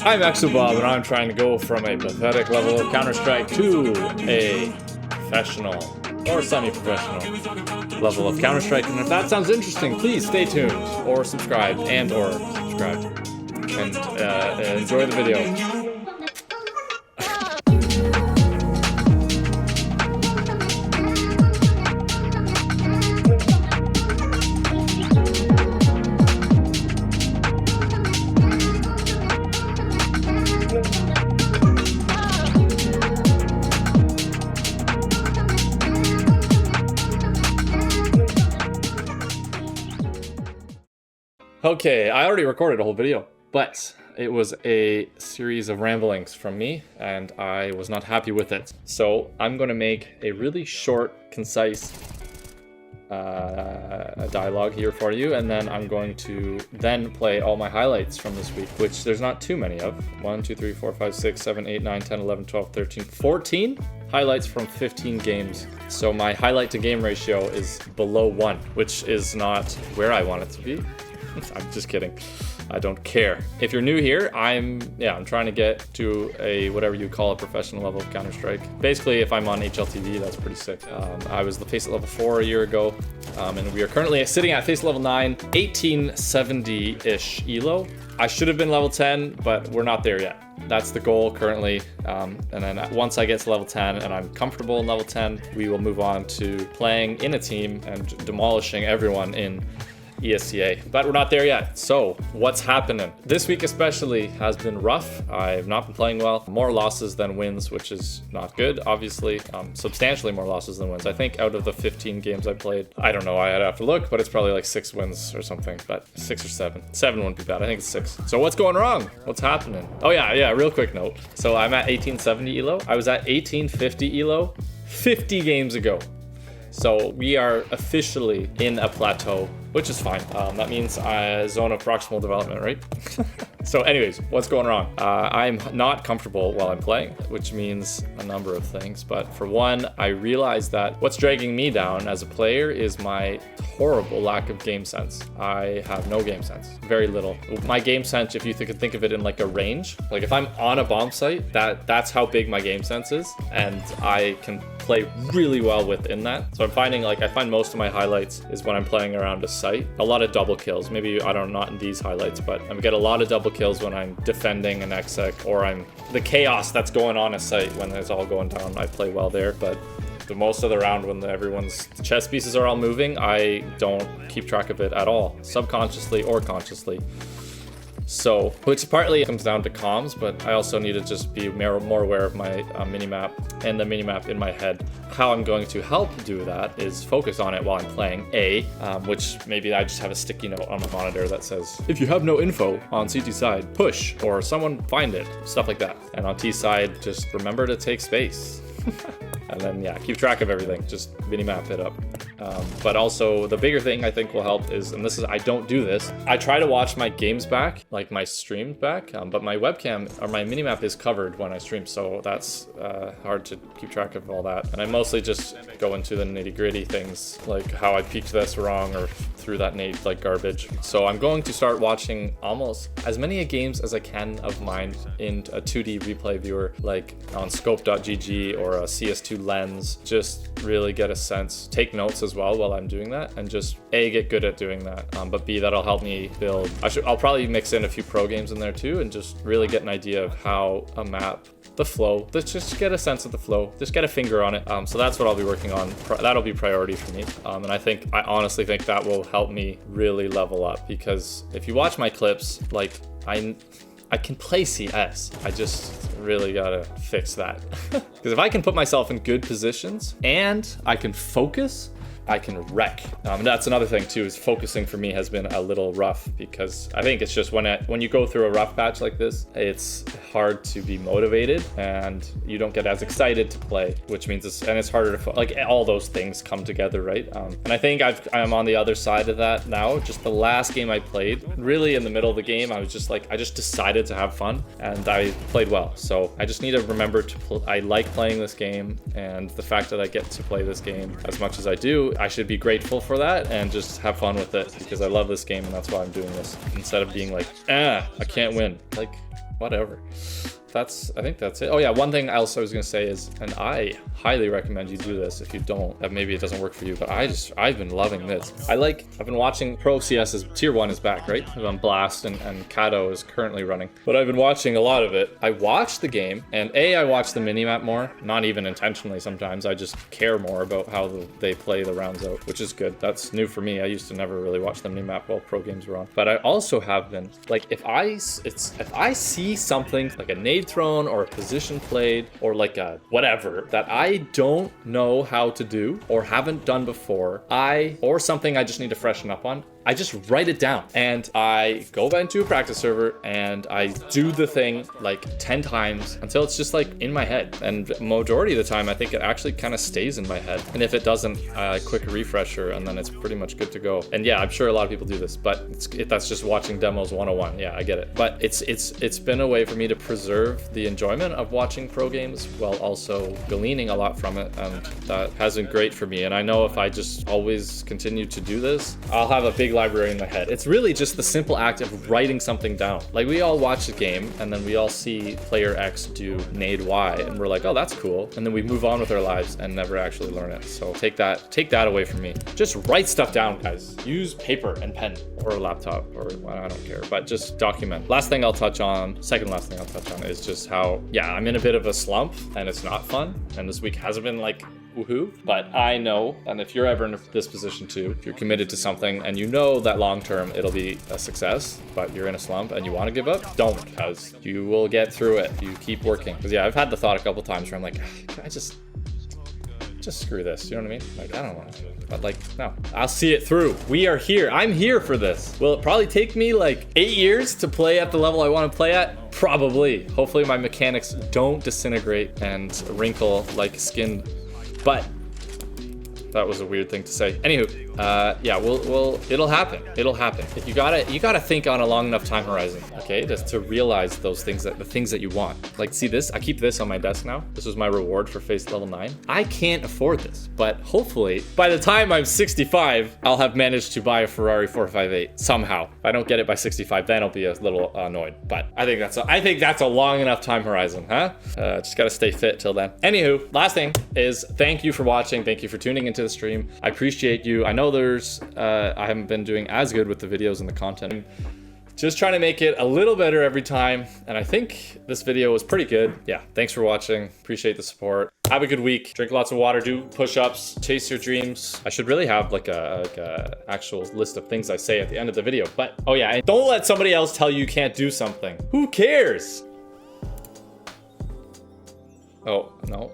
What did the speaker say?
I'm Exobob, and I'm trying to go from a pathetic level of Counter-Strike to a professional or semi-professional level of Counter-Strike. And if that sounds interesting, please stay tuned or subscribe and enjoy the video. Okay, I already recorded a whole video, but it was a series of ramblings from me, and I was not happy with it. So I'm going to make a really short, concise dialogue here for you, and then I'm going to then play all my highlights from this week, which there's not too many of. 1, 2, 3, 4, 5, 6, 7, 8, 9, 10, 11, 12, 13, 14 highlights from 15 games. So my highlight to game ratio is below 1, which is not where I want it to be. I'm just kidding. I don't care. If you're new here, I'm trying to get to a whatever you call a professional level of Counter-Strike. Basically, if I'm on HLTV, that's pretty sick. I was the FACEIT level 4 a year ago, and we are currently sitting at FACEIT level 9, 1870-ish elo. I should have been level 10, but we're not there yet. That's the goal currently, and then once I get to level 10 and I'm comfortable in level 10, we will move on to playing in a team and demolishing everyone in ESCA, but we're not there yet. So what's happening this week especially has been rough. I've not been playing well. More losses than wins, which is not good, obviously. Substantially more losses than wins. I think out of the 15 games I played, I don't know, I'd have to look, but it's probably like 6 wins or something, but 6 or 7 wouldn't be bad. I think it's 6. So what's going wrong? What's happening? Oh yeah, real quick note. So I'm at 1870 elo. I was at 1850 elo 50 games ago. So we are officially in a plateau, which is fine. That means a zone of proximal development, right? So anyways, what's going wrong? I'm not comfortable while I'm playing, which means a number of things. But for one, I realized that what's dragging me down as a player is my horrible lack of game sense. I have no game sense, very little. My game sense, if you could think of it in like a range, like if I'm on a bomb site, that's how big my game sense is, and I can play really well within that. So I'm finding I find most of my highlights is when I'm playing around a site. A lot of double kills, maybe I don't know, not in these highlights, but I get a lot of double kills when I'm defending an exec, or I'm the chaos that's going on a site when it's all going down. I play well there, but the most of the round when everyone's chess pieces are all moving, I don't keep track of it at all, subconsciously or consciously. So, which partly comes down to comms, but I also need to just be more aware of my minimap and the minimap in my head. How I'm going to help do that is focus on it while I'm playing which maybe I just have a sticky note on my monitor that says, if you have no info on CT side, push, or someone find it, stuff like that. And on T side, just remember to take space. And then, keep track of everything. Just minimap it up. But also, the bigger thing I think will help is, and this is, I don't do this, I try to watch my games back, like my streamed back, but my webcam or my minimap is covered when I stream, so that's hard to keep track of all that. And I mostly just go into the nitty-gritty things, like how I peeked this wrong or threw that nade like garbage. So I'm going to start watching almost as many games as I can of mine in a 2D replay viewer, like on scope.gg or a CS2 lens. Just really get a sense, take notes as well while I'm doing that, and just A, get good at doing that, but B, that'll help me build. I'll probably mix in a few pro games in there too, and just really get an idea of how a map, the flow, let's just get a sense of the flow, just get a finger on it. So that's what I'll be working on. That'll be priority for me, and I honestly think that will help me really level up, because if you watch my clips, like I can play CS. I just really gotta fix that. Because if I can put myself in good positions and I can focus, I can wreck. That's another thing too, is focusing for me has been a little rough, because I think it's just when you go through a rough patch like this, it's hard to be motivated and you don't get as excited to play, which means it's harder to, like, all those things come together, right? And I think I'm on the other side of that now. Just the last game I played, really in the middle of the game, I was just like, I just decided to have fun and I played well. So I just need to remember I like playing this game, and the fact that I get to play this game as much as I do, I should be grateful for that and just have fun with it, because I love this game and that's why I'm doing this, instead of being like, I can't win. Like, whatever. I think that's it. Oh yeah, one thing else I was gonna say is, and I highly recommend you do this if you don't, maybe it doesn't work for you, but I've been loving this. I've been watching Pro CS's Tier 1 is back, right? On Blast and Kato is currently running. But I've been watching a lot of it. I watch the game, and I watch the minimap more, not even intentionally sometimes. I just care more about how they play the rounds out, which is good. That's new for me. I used to never really watch the minimap while pro games were on. But I also have been, like, if I see something like a nade thrown or a position played or like a whatever that I don't know how to do or haven't done before, or something I just need to freshen up on, I just write it down and I go back into a practice server and I do the thing like 10 times until it's just like in my head. And majority of the time, I think it actually kind of stays in my head. And if it doesn't, quick refresher and then it's pretty much good to go. And yeah, I'm sure a lot of people do this, but that's just watching demos 101. Yeah, I get it. But it's been a way for me to preserve the enjoyment of watching pro games while also gleaning a lot from it. And that has been great for me. And I know if I just always continue to do this, I'll have a big library in my head. It's really just the simple act of writing something down. Like, we all watch the game and then we all see player X do nade Y and we're like, oh, that's cool. And then we move on with our lives and never actually learn it. So take that away from me. Just write stuff down, guys. Use paper and pen or a laptop, or well, I don't care, but just document. Second last thing I'll touch on is just how, yeah, I'm in a bit of a slump and it's not fun. And this week hasn't been like woohoo, but I know, and if you're ever in this position too, if you're committed to something and you know that long term it'll be a success, but you're in a slump and you want to give up, don't, because you will get through it. You keep working. Because yeah, I've had the thought a couple times where I'm like, can I just screw this, you know what I mean? Like, I don't want to, but like, no, I'll see it through. We are here. I'm here for this. Will it probably take me like 8 years to play at the level I want to play at? Probably. Hopefully my mechanics don't disintegrate and wrinkle like skin, but that was a weird thing to say. Anywho, yeah, it'll happen. It'll happen. If you gotta think on a long enough time horizon, okay, just to realize the things that you want. Like, see this? I keep this on my desk now. This was my reward for Face level 9. I can't afford this, but hopefully by the time I'm 65, I'll have managed to buy a Ferrari 458 somehow. If I don't get it by 65, then I'll be a little annoyed. But I think that's a long enough time horizon, huh? Just gotta stay fit till then. Anywho, last thing is thank you for watching. Thank you for tuning into the stream. I appreciate you. I know I haven't been doing as good with the videos and the content. I'm just trying to make it a little better every time, and I think this video was pretty good. Yeah, thanks for watching. Appreciate the support. Have a good week. Drink lots of water, do push-ups, chase your dreams. I should really have like a actual list of things I say at the end of the video, but oh yeah, and don't let somebody else tell you can't do something. Who cares? Oh, no.